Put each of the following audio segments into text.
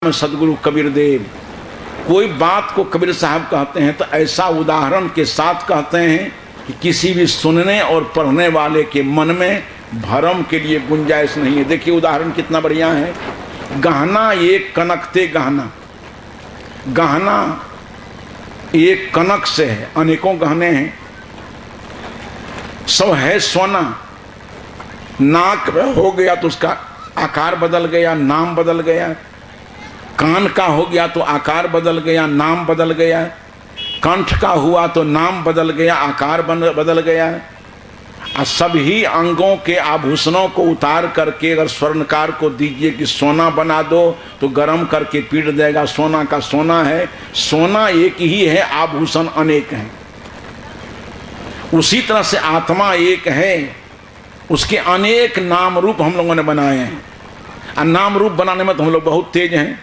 सदगुरु कबीर देव कोई बात को कबीर साहब कहते हैं तो ऐसा उदाहरण के साथ कहते हैं कि किसी भी सुनने और पढ़ने वाले के मन में भरम के लिए गुंजाइश नहीं है। देखिए उदाहरण कितना बढ़िया है। गहना एक कनकते गहना, गहना एक कनक से है, अनेकों गहने हैं, सब है सोना। नाक हो गया तो उसका आकार बदल गया, नाम बदल गया। कान का हो गया तो आकार बदल गया, नाम बदल गया। कंठ का हुआ तो नाम बदल गया, आकार बदल गया। और सभी अंगों के आभूषणों को उतार करके अगर स्वर्णकार को दीजिए कि सोना बना दो तो गर्म करके पीट देगा। सोना का सोना है, सोना एक ही है, आभूषण अनेक हैं। उसी तरह से आत्मा एक है, उसके अनेक नाम रूप हम लोगों ने बनाए हैं। और नाम रूप बनाने में तो हम लोग बहुत तेज हैं।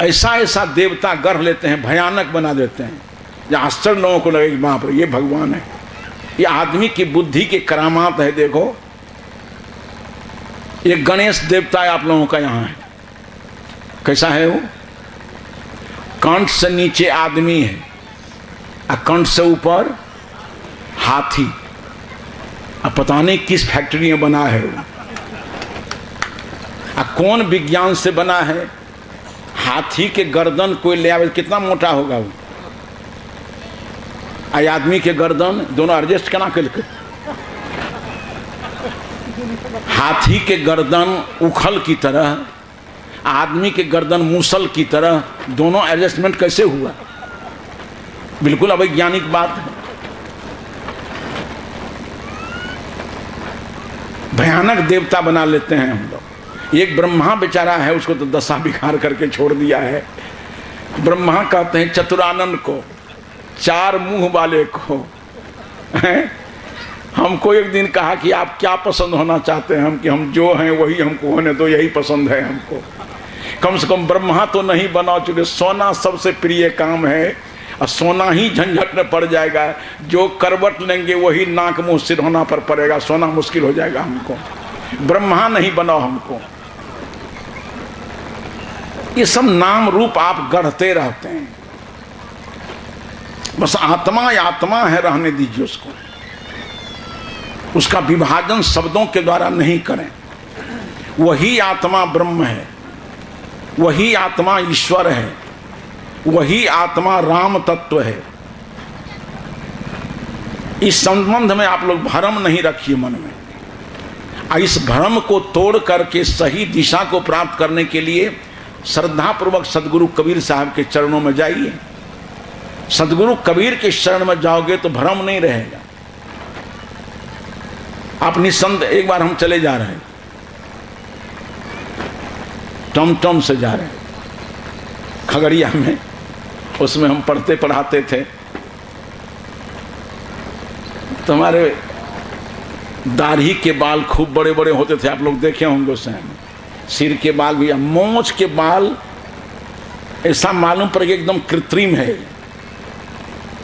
ऐसा ऐसा देवता गर्भ लेते हैं, भयानक बना देते हैं, या आश्चर्य लोगों को लगे वहाँ पर ये भगवान है। ये आदमी की बुद्धि के करामात है। देखो ये गणेश देवता है आप लोगों का यहाँ है, कैसा है वो? कंठ से नीचे आदमी है और कंठ से ऊपर हाथी। अब पता नहीं किस फैक्ट्री में बना है वो, कौन विज्ञान से बना है। हाथी के गर्दन कोई ले आवे, कितना मोटा होगा वो, आदमी के गर्दन दोनों एडजस्ट करा करके। हाथी के गर्दन उखल की तरह, आदमी के गर्दन मूसल की तरह, दोनों एडजस्टमेंट कैसे हुआ? बिल्कुल अवैज्ञानिक बात है। भयानक देवता बना लेते हैं हम लोग। एक ब्रह्मा बेचारा है, उसको तो दशा बिखार करके छोड़ दिया है। ब्रह्मा कहते हैं चतुरानंद को, चार मुंह वाले को, हमको एक दिन कहा कि आप क्या पसंद होना चाहते हैं? हम कि हम जो हैं वही हमको होने दो, यही पसंद है हमको। कम से कम ब्रह्मा तो नहीं बना, चुके सोना सबसे प्रिय काम है और सोना ही झंझट में पड़ जाएगा। जो करवट लेंगे वही नाक मुंह सिर होना पर पड़ेगा, सोना मुश्किल हो जाएगा हमको। ब्रह्मा नहीं बनाओ हमको। ये सब नाम रूप आप गढ़ते रहते हैं। बस आत्मा आत्मा है, रहने दीजिए उसको। उसका विभाजन शब्दों के द्वारा नहीं करें। वही आत्मा ब्रह्म है, वही आत्मा ईश्वर है, वही आत्मा राम तत्व है। इस संबंध में आप लोग भ्रम नहीं रखिए मन में। इस भ्रम को तोड़ करके सही दिशा को प्राप्त करने के लिए श्रद्धापूर्वक सदगुरु कबीर साहब के चरणों में जाइए। सदगुरु कबीर के शरण में जाओगे तो भ्रम नहीं रहेगा। आप निसंदेह, एक बार हम चले जा रहे हैं, टमटम से जा रहे हैं खगड़िया में, उसमें हम पढ़ते पढ़ाते थे। तो हमारे दाढ़ी के बाल खूब बड़े बड़े होते थे, आप लोग देखे होंगे उस समय। सिर के बाल भी, मोछ के बाल ऐसा मालूम पड़ गया एकदम कृत्रिम है,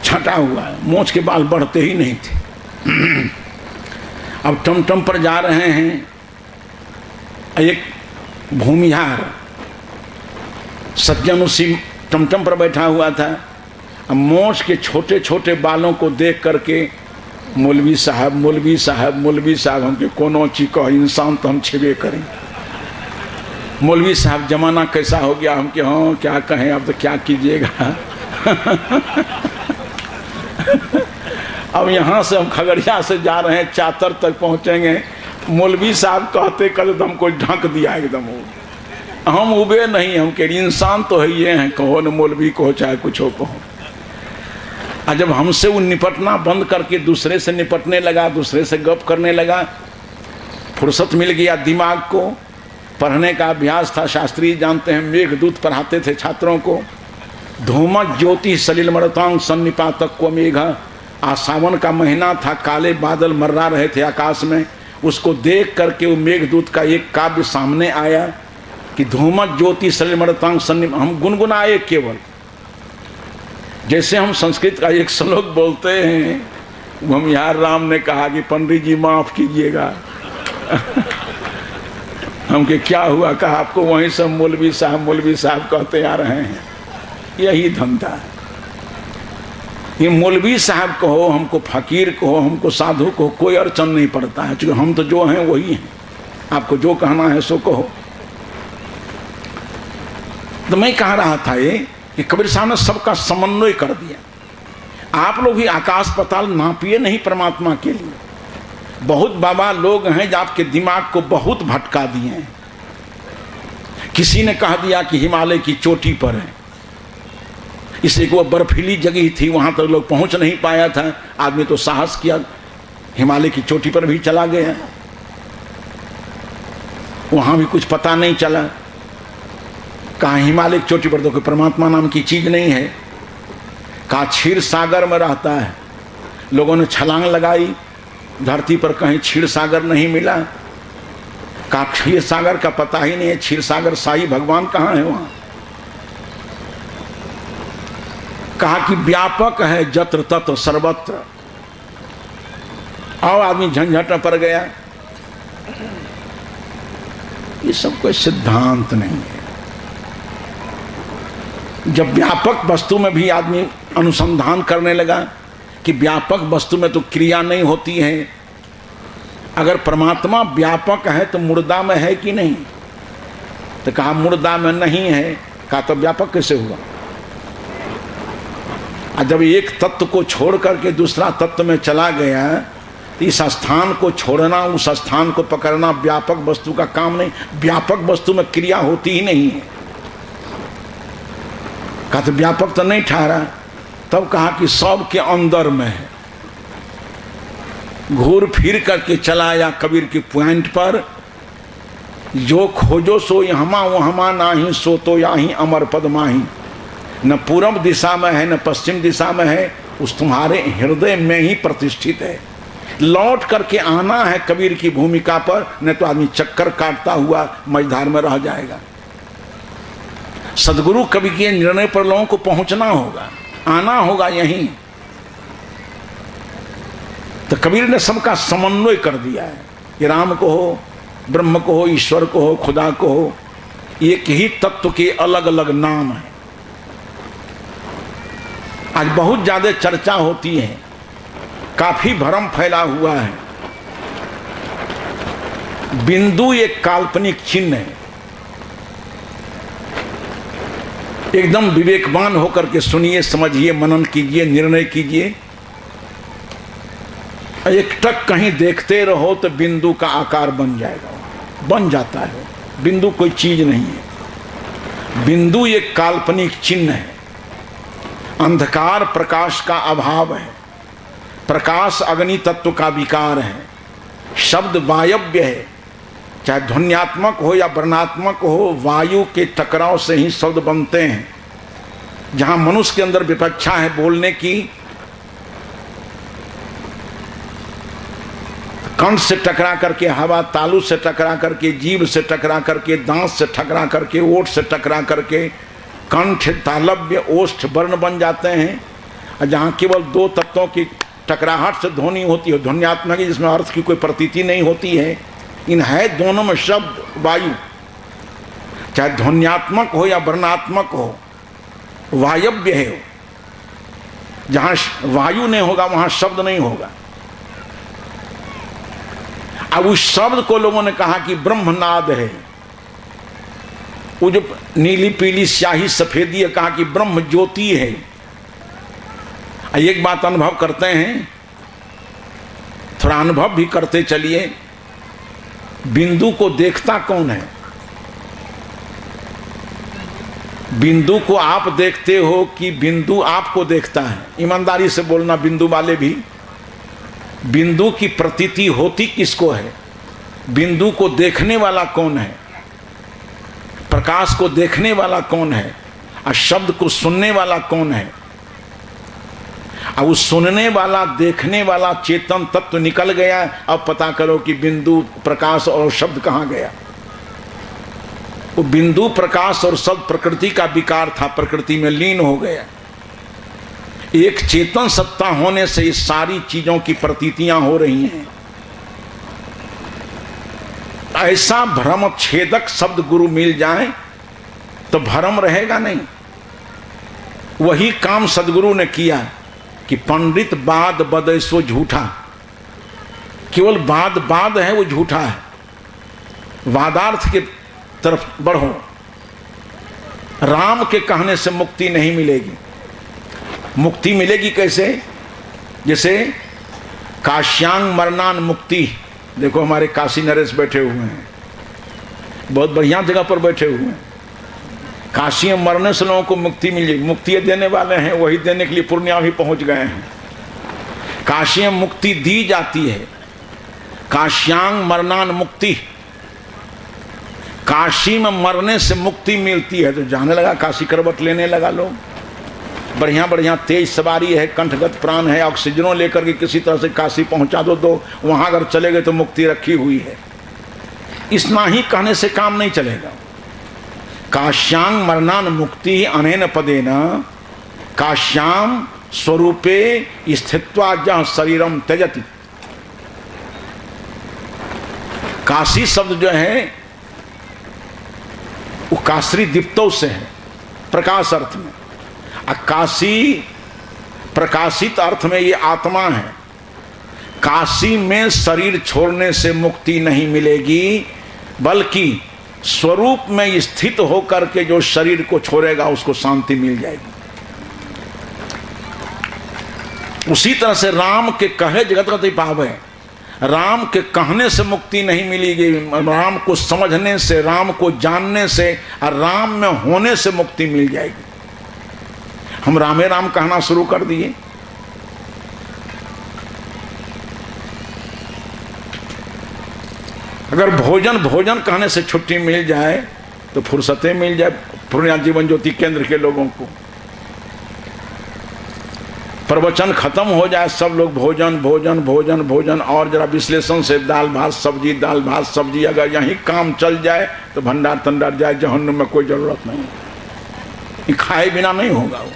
छटा हुआ है, मोछ के बाल बढ़ते ही नहीं थे। अब टमटम पर जा रहे हैं, एक भूमिहार सज्जन उसी टमटम पर बैठा हुआ था। अब मोछ के छोटे छोटे बालों को देख करके मौलवी साहब, मौलवी साहब, मौलवी साहब, हमके कोनो चीज कहो, इंसान तो हम छेबे करें। मौलवी साहब जमाना कैसा हो गया, हम कि हाँ क्या कहें, अब तो क्या कीजिएगा। अब यहाँ से हम खगड़िया से जा रहे हैं, चातर तक पहुँचेंगे, मौलवी साहब कहते कहते तो हमको ढक दिया एकदम। हम उबे नहीं, हम कह इंसान तो है ये हैं, कहो न मौलवी कहो चाहे कुछ हो कहो। और जब हमसे वो निपटना बंद करके दूसरे से निपटने लगा, दूसरे से गप करने लगा, फुर्सत मिल गया दिमाग को। पढ़ने का अभ्यास था, शास्त्री जानते हैं, मेघदूत पढ़ाते थे छात्रों को। धूमक ज्योति सलिल मरतांग सन्निपातक को मेघ। आज सावन का महीना था, काले बादल मर्रा रहे थे आकाश में। उसको देख करके वो मेघदूत का एक काव्य सामने आया कि धूमक ज्योति सलिल मरतांग सन्नि। हम गुनगुनाए केवल, जैसे हम संस्कृत का एक श्लोक बोलते हैं। भूमिहार राम ने कहा कि पंडित जी माफ कीजिएगा, हमके क्या हुआ, कहा आपको वहीं सब मौलवी साहब कहते आ रहे हैं। यही धंधा है। ये मौलवी साहब कहो, हमको फकीर कहो, हमको साधु कहो, कोई अड़चन नहीं पड़ता है, क्योंकि हम तो जो हैं वही हैं। आपको जो कहना है सो कहो। तो मैं कह रहा था ये कि कबीर साहब ने सबका समन्वय कर दिया। आप लोग भी आकाश पाताल नापिए नहीं परमात्मा के लिए। बहुत बाबा लोग हैं जो आपके दिमाग को बहुत भटका दिए हैं। किसी ने कह दिया कि हिमालय की चोटी पर है, इसलिए वो बर्फीली जगह थी, वहां तक लोग पहुंच नहीं पाया था। आदमी तो साहस किया, हिमालय की चोटी पर भी चला गया, वहां भी कुछ पता नहीं चला। कहा हिमालय की चोटी पर तो कोई परमात्मा नाम की चीज नहीं है। कहा क्षीर सागर में रहता है। लोगों ने छलांग लगाई, धरती पर कहीं क्षीर सागर नहीं मिला। कहा क्षीर सागर का पता ही नहीं है, क्षीर सागर साई भगवान कहाँ है वहां। कहा कि व्यापक है जत्र तत्र सर्वत्र। और आदमी झंझट में पड़ गया। ये सब कोई सिद्धांत नहीं है। जब व्यापक वस्तु में भी आदमी अनुसंधान करने लगा कि व्यापक वस्तु में तो क्रिया नहीं होती है, अगर परमात्मा व्यापक है तो मुर्दा में है कि नहीं? तो कहा मुर्दा में नहीं है। कहा तो व्यापक कैसे हुआ? और जब एक तत्व को छोड़ करके दूसरा तत्व में चला गया तो इस स्थान को छोड़ना, उस स्थान को पकड़ना व्यापक वस्तु का काम नहीं। व्यापक वस्तु में क्रिया होती ही नहीं है। कहा तो व्यापक तो नहीं ठहरा। तब कहा कि सब के अंदर में है। घूर फिर करके चला आया कबीर के पॉइंट पर, जो खोजो सो यहमा वहमा नाही, सो तो याही अमर पद माही। न पूर्व दिशा में है न पश्चिम दिशा में है, उस तुम्हारे हृदय में ही प्रतिष्ठित है। लौट करके आना है कबीर की भूमिका पर, नहीं तो आदमी चक्कर काटता हुआ मझधार में रह जाएगा। सदगुरु कवि के निर्णय पर लोगों को पहुंचना होगा, आना होगा यहीं। तो कबीर ने सबका समन्वय कर दिया है। ये राम को हो, ब्रह्म को हो, ईश्वर को हो, खुदा को हो, एक ही तत्व के अलग अलग नाम है। आज बहुत ज्यादा चर्चा होती है, काफी भ्रम फैला हुआ है। बिंदु एक काल्पनिक चिन्ह है। एकदम विवेकवान होकर के सुनिए, समझिए, मनन कीजिए, निर्णय कीजिए। एक टक कहीं देखते रहो तो बिंदु का आकार बन जाएगा, बन जाता है। बिंदु कोई चीज नहीं है। बिंदु एक काल्पनिक चिन्ह है। अंधकार प्रकाश का अभाव है। प्रकाश अग्नि तत्व का विकार है। शब्द वायव्य है, चाहे ध्वन्यात्मक हो या वर्णात्मक हो, वायु के टकराव से ही शब्द बनते हैं। जहां मनुष्य के अंदर विपक्षा है बोलने की, कंठ से टकरा करके हवा, तालु से टकरा करके, जीभ से टकरा करके, दांत से टकरा करके, ओठ से टकरा करके कंठ, तालव्य, ओष्ठ वर्ण बन जाते हैं। और जहाँ केवल दो तत्वों की टकराहट से ध्वनि होती है, ध्वन्यात्मक, जिसमें अर्थ की कोई प्रतीति नहीं होती है। इन है दोनों में शब्द वायु, चाहे ध्वन्यात्मक हो या वर्णात्मक हो, वायव्य है। जहाँ वायु नहीं होगा वहाँ शब्द नहीं होगा। अब उस शब्द को लोगों ने कहा कि ब्रह्मनाद है। वो जो नीली पीली स्याही सफेदी है, कहा कि ब्रह्म ज्योति है। एक बात अनुभव करते हैं, थोड़ा अनुभव भी करते चलिए। बिंदु को देखता कौन है? बिंदु को आप देखते हो कि बिंदु आपको देखता है? ईमानदारी से बोलना, बिंदु वाले भी। बिंदु की प्रतीति होती किसको है? बिंदु को देखने वाला कौन है? प्रकाश को देखने वाला कौन है? और शब्द को सुनने वाला कौन है? अब उस सुनने वाला, देखने वाला चेतन तत्व निकल गया। अब पता करो कि बिंदु, प्रकाश और शब्द कहाँ गया। वो बिंदु, प्रकाश और शब्द प्रकृति का विकार था, प्रकृति में लीन हो गया। एक चेतन सत्ता होने से ये सारी चीजों की प्रतीतियां हो रही हैं। ऐसा भ्रम छेदक शब्द गुरु मिल जाए तो भ्रम रहेगा नहीं। वही काम सदगुरु ने किया कि पंडित बाद बदैसो झूठा, केवल बाद है वो झूठा है। वादार्थ के तरफ बढ़ो। राम के कहने से मुक्ति नहीं मिलेगी। मुक्ति मिलेगी कैसे? जैसे काश्यांग मरणान मुक्ति। देखो हमारे काशी नरेश बैठे हुए हैं, बहुत बढ़िया जगह पर बैठे हुए हैं। काशी में मरने से लोगों को मुक्ति मिल जाएगी। मुक्ति देने वाले हैं, वही देने के लिए पूर्णिया भी पहुंच गए हैं। काशी में मुक्ति दी जाती है। काश्यांग मरणान मुक्ति, काशी में मरने से मुक्ति मिलती है। तो जाने लगा काशी करवट लेने लगा लोग। बढ़िया बढ़िया तेज सवारी है, कंठगत प्राण है, ऑक्सीजनों लेकर के किसी तरह से काशी पहुंचा दो वहां अगर चले गए तो मुक्ति रखी हुई है। इतना ही कहने से काम नहीं चलेगा। काश्यांग मरणान मुक्ति अनेन पदेन काश्याम स्वरूपे स्थित्वा जहाँ शरीरम त्यजति। काशी शब्द जो है वो काश्री दीप्तों से है, प्रकाश अर्थ में। काशी प्रकाशित अर्थ में ये आत्मा है। काशी में शरीर छोड़ने से मुक्ति नहीं मिलेगी, बल्कि स्वरूप में स्थित होकर के जो शरीर को छोड़ेगा उसको शांति मिल जाएगी। उसी तरह से राम के कहे जगत गति पावे। राम के कहने से मुक्ति नहीं मिलेगी, राम को समझने से, राम को जानने से और राम में होने से मुक्ति मिल जाएगी। हम रामे राम कहना शुरू कर दिए। अगर भोजन कहने से छुट्टी मिल जाए तो फुर्सतें मिल जाए पूर्णिया जीवन ज्योति केंद्र के लोगों को। प्रवचन खत्म हो जाए, सब लोग भोजन भोजन भोजन भोजन और जरा विश्लेषण से दाल भात सब्जी, अगर यही काम चल जाए तो भंडार तंडार जाए, जहन्नुम में कोई जरूरत नहीं। खाए बिना नहीं होगा। वो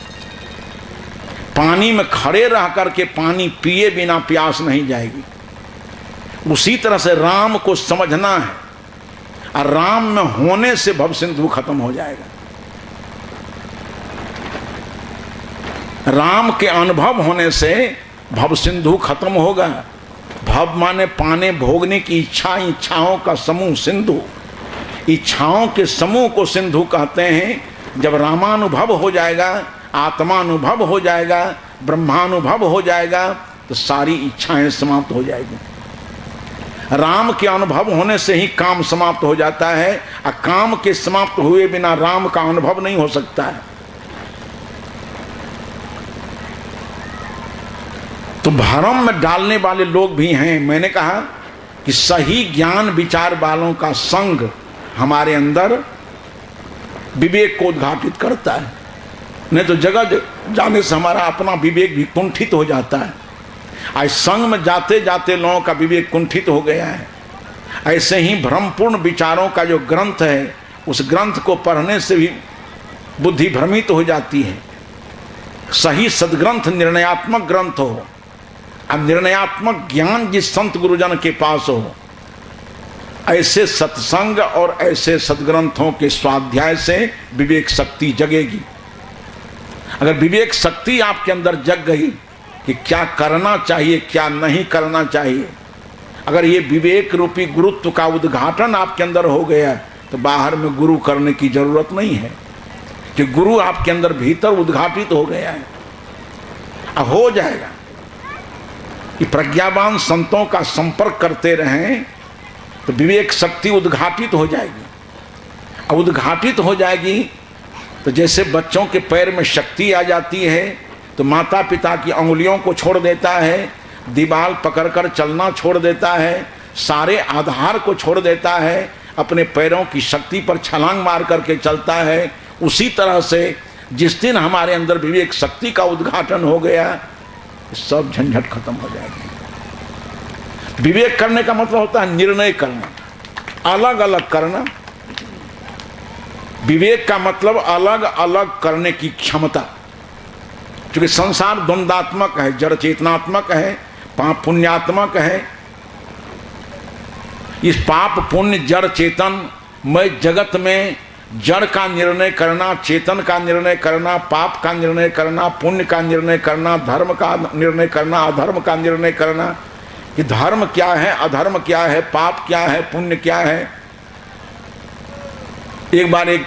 पानी में खड़े रह करके पानी पिए बिना प्यास नहीं जाएगी। उसी तरह से राम को समझना है और राम में होने से भव सिंधु खत्म हो जाएगा। राम के अनुभव होने से भव सिंधु खत्म होगा। भव माने पाने भोगने की इच्छा, इच्छाओं का समूह सिंधु। इच्छाओं के समूह को सिंधु कहते हैं। जब रामानुभव हो जाएगा, आत्मानुभव हो जाएगा, ब्रह्मानुभव हो जाएगा तो सारी इच्छाएं समाप्त हो जाएगी। राम के अनुभव होने से ही काम समाप्त हो जाता है और काम के समाप्त हुए बिना राम का अनुभव नहीं हो सकता है। तो भ्रम में डालने वाले लोग भी हैं। मैंने कहा कि सही ज्ञान विचार वालों का संग हमारे अंदर विवेक को उद्घाटित करता है। नहीं तो जगह जाने से हमारा अपना विवेक भी कुंठित हो जाता है। आज संग में जाते जाते लोगों का विवेक कुंठित हो गया है। ऐसे ही भ्रमपूर्ण विचारों का जो ग्रंथ है, उस ग्रंथ को पढ़ने से भी बुद्धि भ्रमित हो जाती है। सही सदग्रंथ निर्णयात्मक ग्रंथ हो, अब निर्णयात्मक ज्ञान जिस संत गुरुजन के पास हो, ऐसे सत्संग और ऐसे सदग्रंथों के स्वाध्याय से विवेक शक्ति जगेगी। अगर विवेक शक्ति आपके अंदर जग गई कि क्या करना चाहिए क्या नहीं करना चाहिए, अगर ये विवेक रूपी गुरुत्व का उद्घाटन आपके अंदर हो गया तो बाहर में गुरु करने की जरूरत नहीं है, कि गुरु आपके अंदर भीतर उद्घाटित हो गया है। अब हो जाएगा कि प्रज्ञावान संतों का संपर्क करते रहें तो विवेक शक्ति उद्घाटित हो जाएगी। अब उद्घाटित हो जाएगी तो जैसे बच्चों के पैर में शक्ति आ जाती है तो माता पिता की अंगुलियों को छोड़ देता है, दीवार पकड़कर चलना छोड़ देता है, सारे आधार को छोड़ देता है, अपने पैरों की शक्ति पर छलांग मार करके चलता है। उसी तरह से जिस दिन हमारे अंदर विवेक शक्ति का उद्घाटन हो गया, सब झंझट खत्म हो जाएगी। विवेक करने का मतलब होता है निर्णय करना, अलग अलग करना। विवेक का मतलब अलग अलग करने की क्षमता। क्योंकि संसार द्वंद्वात्मक है, जड़ चेतनात्मक है, पाप पुण्यात्मक है। इस पाप पुण्य जड़ चेतन मैं जगत में जड़ का निर्णय करना, चेतन का निर्णय करना, पाप का निर्णय करना, पुण्य का निर्णय करना, धर्म का निर्णय करना, अधर्म का निर्णय करना कि धर्म क्या है, अधर्म क्या है, पाप क्या है, पुण्य क्या है। एक बार एक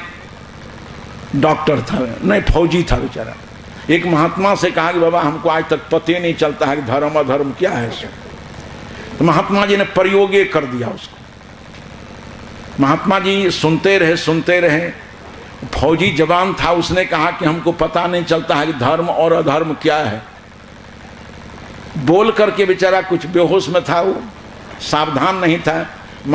डॉक्टर था, नहीं फौजी था बेचारा, एक महात्मा से कहा कि बाबा हमको आज तक पता ही नहीं चलता है कि धर्म अधर्म क्या है। तो महात्मा जी ने प्रयोग कर दिया उसको। महात्मा जी सुनते रहे। फौजी जवान था, उसने कहा कि हमको पता नहीं चलता है कि धर्म और अधर्म क्या है। बोल करके बेचारा कुछ बेहोश में था, वो सावधान नहीं था।